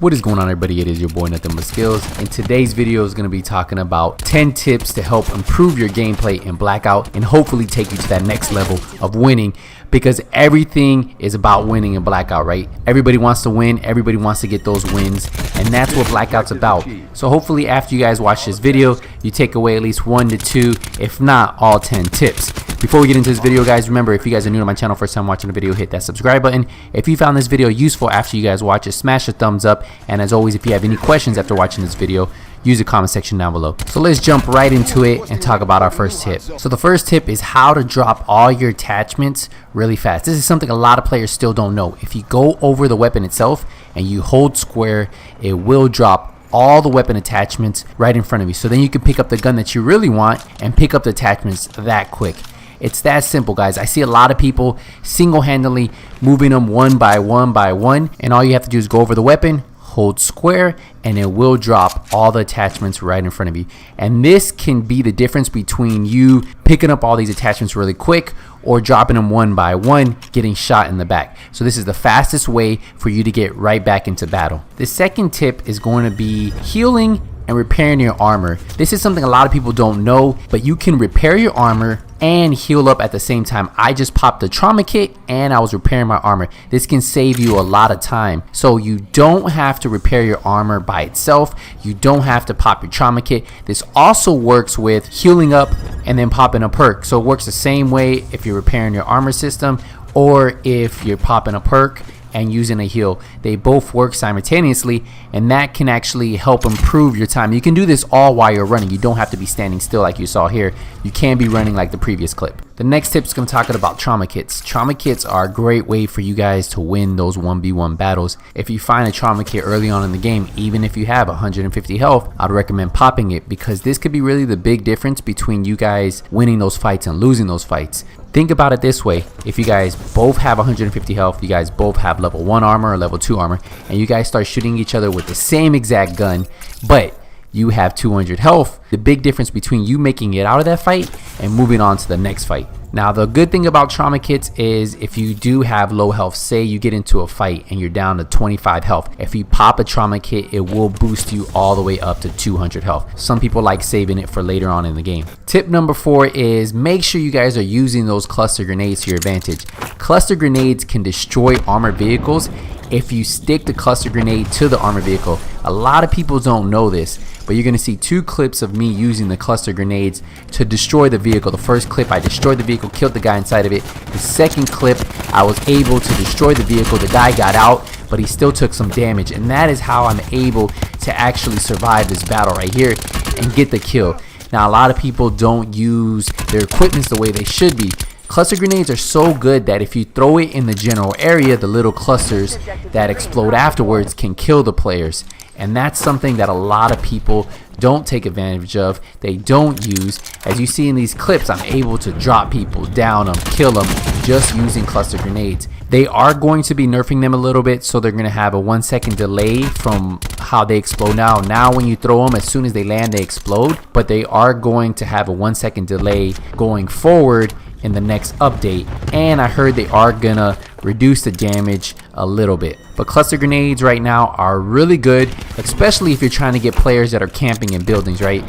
What is going on, everybody? It is your boy Nothing But Skills, and today's video is going to be talking about 10 tips to help improve your gameplay in Blackout and hopefully take you to that next level of winning, because everything is about winning in Blackout, right? Everybody wants to win, everybody wants to get those wins, and that's what Blackout's about. So hopefully after you guys watch this video, you take away at least 1 to 2, if not all 10 tips. Before we get into this video, guys, remember, if you guys are new to my channel, first time watching the video, hit that subscribe button. If you found this video useful after you guys watch it, smash a thumbs up. And as always, if you have any questions after watching this video, use the comment section down below. So let's jump right into it and talk about our first tip. So the first tip is how to drop all your attachments really fast. This is something a lot of players still don't know. If you go over the weapon itself and you hold square, it will drop all the weapon attachments right in front of you. So then you can pick up the gun that you really want and pick up the attachments that quick. It's that simple, guys. I see a lot of people single-handedly moving them one by one, and all you have to do is go over the weapon, hold square, and it will drop all the attachments right in front of you. And this can be the difference between you picking up all these attachments really quick or dropping them one by one, getting shot in the back. So this is the fastest way for you to get right back into battle. The second tip is going to be healing and repairing your armor. This is something a lot of people don't know, but you can repair your armor and heal up at the same time. I just popped the trauma kit and I was repairing my armor. This can save you a lot of time. So you don't have to repair your armor by itself. You don't have to pop your trauma kit. This also works with healing up and then popping a perk. So it works the same way if you're repairing your armor system or if you're popping a perk and using a heal. They both work simultaneously, and that can actually help improve your time. You can do this all while you're running. You don't have to be standing still like you saw here. You can be running like the previous clip. The next tip is going to talk about trauma kits. Trauma kits are a great way for you guys to win those 1v1 battles. If you find a trauma kit early on in the game, even if you have 150 health, I'd recommend popping it, because this could be really the big difference between you guys winning those fights and losing those fights. Think about it this way: if you guys both have 150 health, you guys both have level 1 armor or level 2 armor, and you guys start shooting each other with the same exact gun, but you have 200 health, the big difference between you making it out of that fight and moving on to the next fight. Now, the good thing about trauma kits is if you do have low health, say you get into a fight and you're down to 25 health, if you pop a trauma kit, it will boost you all the way up to 200 health. Some people like saving it for later on in the game. Tip number 4 is make sure you guys are using those cluster grenades to your advantage. Cluster grenades can destroy armored vehicles if you stick the cluster grenade to the armored vehicle. A lot of people don't know this, but you're going to see 2 clips of me using the cluster grenades to destroy the vehicle. The first clip, I destroyed the vehicle, killed the guy inside of it. The second clip, I was able to destroy the vehicle. The guy got out, but he still took some damage, and that is how I'm able to actually survive this battle right here and get the kill. Now, a lot of people don't use their equipment the way they should be. Cluster grenades are so good that if you throw it in the general area, the little clusters that explode afterwards can kill the players. And that's something that a lot of people don't take advantage of. They don't use. As you see in these clips, I'm able to drop people, down them, kill them just using cluster grenades. They are going to be nerfing them a little bit, so they're going to have a 1-second delay from how they explode now. Now when you throw them, as soon as they land, they explode, but they are going to have a 1-second delay going forward in the next update, and I heard they are gonna reduce the damage a little bit. But cluster grenades right now are really good, especially if you're trying to get players that are camping in buildings, right?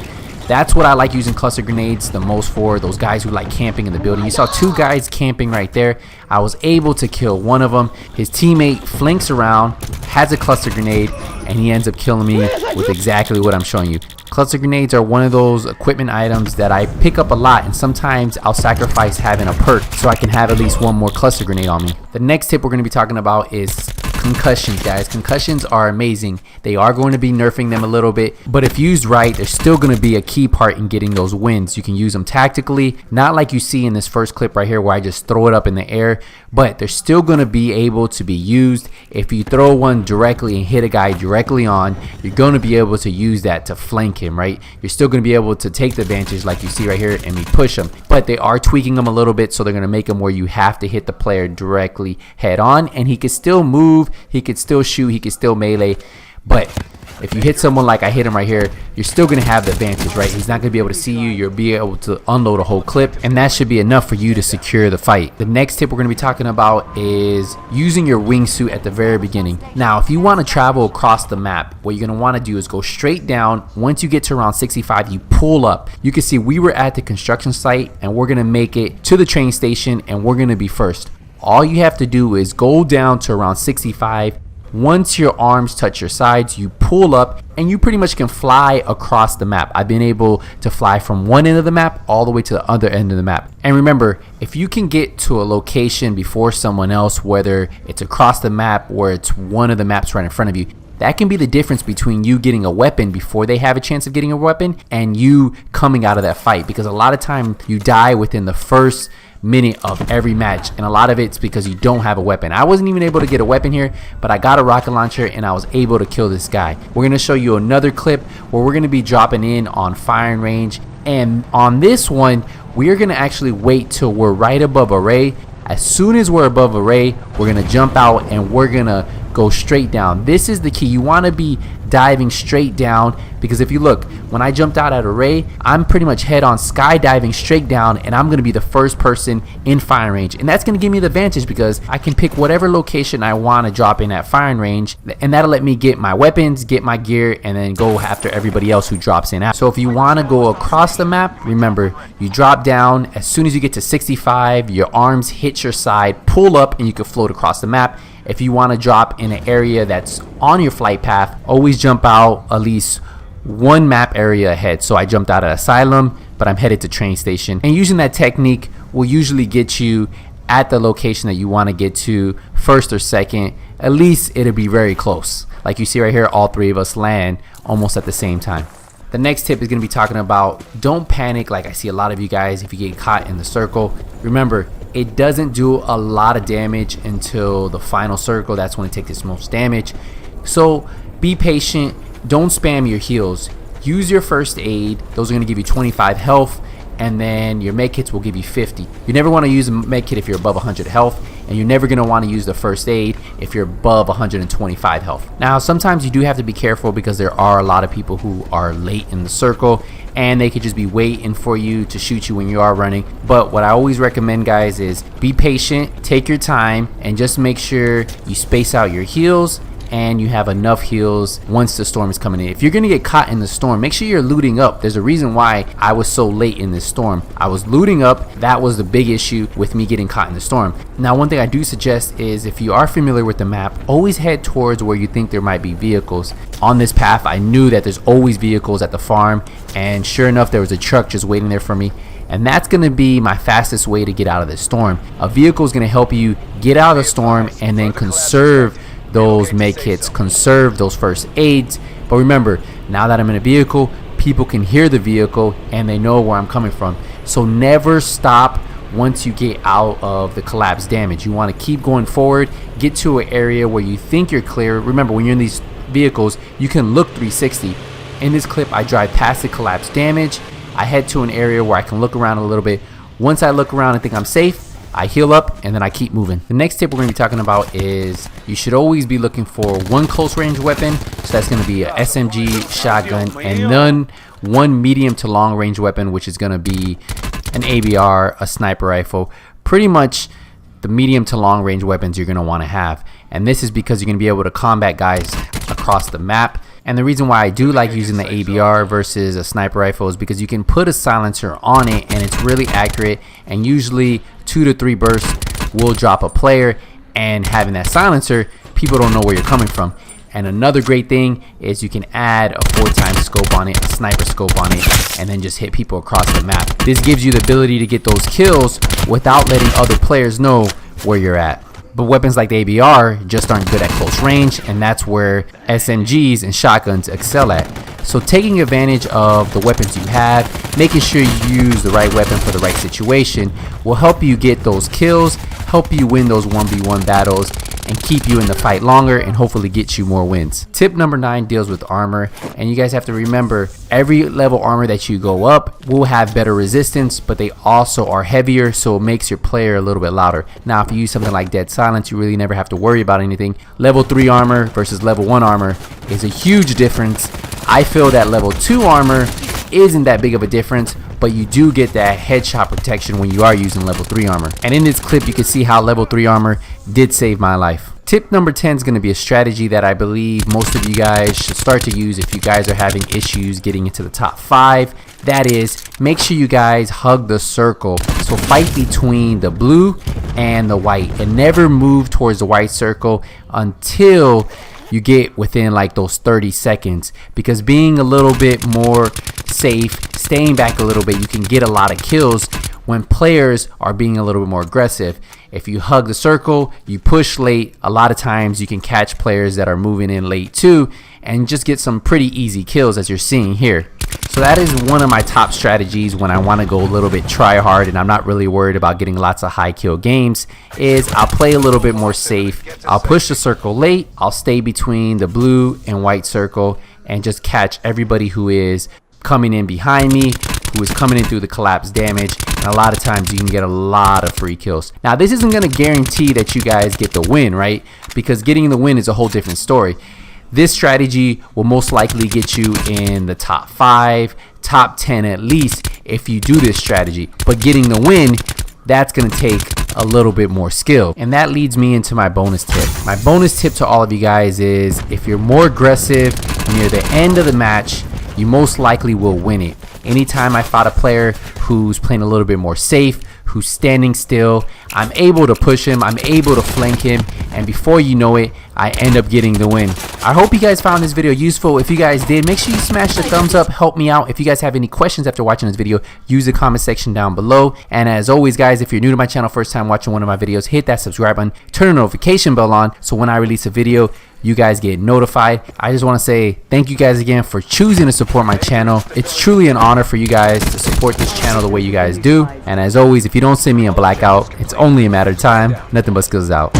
That's what I like using cluster grenades the most for, those guys who like camping in the building. You saw 2 guys camping right there. I was able to kill one of them. His teammate flanks around, has a cluster grenade, and he ends up killing me with exactly what I'm showing you. Cluster grenades are one of those equipment items that I pick up a lot, and sometimes I'll sacrifice having a perk so I can have at least 1 more cluster grenade on me. The next tip we're going to be talking about is concussions, guys. Concussions are amazing. They are going to be nerfing them a little bit, but if used right, they're still going to be a key part in getting those wins. You can use them tactically, not like you see in this first clip right here where I just throw it up in the air, but they're still going to be able to be used. If you throw one directly and hit a guy directly on, you're going to be able to use that to flank him, right? You're still going to be able to take the advantage like you see right here and me push him, but they are tweaking them a little bit, so they're going to make them where you have to hit the player directly head on, and he can still move, he could still shoot, he could still melee, but if you hit someone like I hit him right here, you're still gonna have the advantage, right? He's not gonna be able to see you. You'll be able to unload a whole clip, and that should be enough for you to secure the fight. The next tip we're gonna be talking about is using your wingsuit at the very beginning. Now, if you want to travel across the map, what you're gonna want to do is go straight down. Once you get to around 65, you pull up. You can see we were at the construction site, and we're gonna make it to the train station, and we're gonna be first. All you have to do is go down to around 65. Once your arms touch your sides, you pull up, and you pretty much can fly across the map. I've been able to fly from one end of the map all the way to the other end of the map. And remember, if you can get to a location before someone else, whether it's across the map or it's one of the maps right in front of you, that can be the difference between you getting a weapon before they have a chance of getting a weapon and you coming out of that fight. Because a lot of time you die within the first minute of every match, and a lot of it's because you don't have a weapon. I wasn't even able to get a weapon here, but I got a rocket launcher and I was able to kill this guy. We're going to show you another clip where we're going to be dropping in on firing range, and on this one we are going to actually wait till we're right above a ray. As soon as we're above a ray, we're going to jump out and we're going to go straight down. This is the key. You want to be diving straight down, because if you look, when I jumped out at a ray, I'm pretty much head on skydiving straight down, and I'm going to be the first person in firing range, and that's going to give me the advantage because I can pick whatever location I want to drop in at firing range, and that'll let me get my weapons, get my gear, and then go after everybody else who drops in. So if you want to go across the map, remember, you drop down. As soon as you get to 65, your arms hit your side, pull up, and you can float across the map. If you want to drop in an area that's on your flight path, always jump out at least one map area ahead. So I jumped out at Asylum, but I'm headed to train station. And using that technique will usually get you at the location that you want to get to first or second. At least it'll be very close. Like you see right here, all three of us land almost at the same time. The next tip is going to be talking about don't panic like I see a lot of you guys if you get caught in the circle. Remember, it doesn't do a lot of damage until the final circle. That's when it takes its most damage. So be patient. Don't spam your heals. Use your first aid. Those are going to give you 25 health. And then your med kits will give you 50. You never want to use a med kit if you're above 100 health. And you're never going to want to use the first aid if you're above 125 health. Now, sometimes you do have to be careful because there are a lot of people who are late in the circle, and they could just be waiting for you to shoot you when you are running. But what I always recommend, guys, is be patient, take your time, and just make sure you space out your heals and you have enough heals once the storm is coming in. If you're gonna get caught in the storm, make sure you're looting up. There's a reason why I was so late in this storm. I was looting up. That was the big issue with me getting caught in the storm. Now, one thing I do suggest is if you are familiar with the map, always head towards where you think there might be vehicles. On this path, I knew that there's always vehicles at the farm, and sure enough, there was a truck just waiting there for me. And that's going to be my fastest way to get out of this storm. A vehicle is going to help you get out of the storm and then conserve those med kits, conserve those first aids. But remember, now that I'm in a vehicle, people can hear the vehicle and they know where I'm coming from. So never stop once you get out of the collapse damage. You want to keep going forward, get to an area where you think you're clear. Remember, when you're in these vehicles, you can look 360. In this clip, I drive past the collapse damage. I head to an area where I can look around a little bit. Once I look around and think I'm safe, I heal up and then I keep moving. The next tip we're going to be talking about is you should always be looking for one close range weapon. So that's going to be a SMG, shotgun, and then one medium to long range weapon, which is going to be an ABR, a sniper rifle. Pretty much the medium to long range weapons you're going to want to have. And this is because you're going to be able to combat guys across the map. And the reason why I do like using the ABR versus a sniper rifle is because you can put a silencer on it and it's really accurate, and usually 2 to 3 bursts will drop a player, and having that silencer, people don't know where you're coming from. And another great thing is you can add a 4x scope on it, a sniper scope on it, and then just hit people across the map. This gives you the ability to get those kills without letting other players know where you're at. But weapons like the ABR just aren't good at close range, and that's where SMGs and shotguns excel at. So taking advantage of the weapons you have, making sure you use the right weapon for the right situation will help you get those kills, help you win those 1v1 battles, and keep you in the fight longer and hopefully get you more wins. Tip number 9 deals with armor, and you guys have to remember every level armor that you go up will have better resistance, but they also are heavier, so it makes your player a little bit louder. Now if you use something like Dead Silence, you really never have to worry about anything. Level 3 armor versus level 1 armor is a huge difference. I feel that level 2 armor isn't that big of a difference, but you do get that headshot protection when you are using level 3 armor. And in this clip you can see how level 3 armor did save my life. Tip number 10 is going to be a strategy that I believe most of you guys should start to use if you guys are having issues getting into the top 5. That is, make sure you guys hug the circle. So fight between the blue and the white, and never move towards the white circle until you get within like those 30 seconds, because being a little bit more safe, staying back a little bit, you can get a lot of kills when players are being a little bit more aggressive. If you hug the circle, you push late, a lot of times you can catch players that are moving in late too and just get some pretty easy kills, as you're seeing here. So that is one of my top strategies when I want to go a little bit try hard and I'm not really worried about getting lots of high kill games, is I'll play a little bit more safe. I'll push the circle late, I'll stay between the blue and white circle and just catch everybody who is coming in behind me, who is coming in through the collapse damage, and a lot of times you can get a lot of free kills. Now this isn't going to guarantee that you guys get the win, right? Because getting the win is a whole different story. This strategy will most likely get you in the top 5, top 10 at least if you do this strategy. But getting the win, that's going to take a little bit more skill. And that leads me into my bonus tip. My bonus tip to all of you guys is, if you're more aggressive near the end of the match, you most likely will win it. Anytime I fought a player who's playing a little bit more safe, who's standing still, I'm able to push him, I'm able to flank him, and before you know it, I end up getting the win. I hope you guys found this video useful. If you guys did, make sure you smash the thumbs up, help me out. If you guys have any questions after watching this video, use the comment section down below. And as always guys, if you're new to my channel, first time watching one of my videos, hit that subscribe button, turn the notification bell on, so when I release a video, you guys get notified. I just want to say thank you guys again for choosing to support my channel. It's truly an honor for you guys to support this channel the way you guys do. And as always, if you don't see me in Blackout, it's only a matter of time. Nothing but skills out.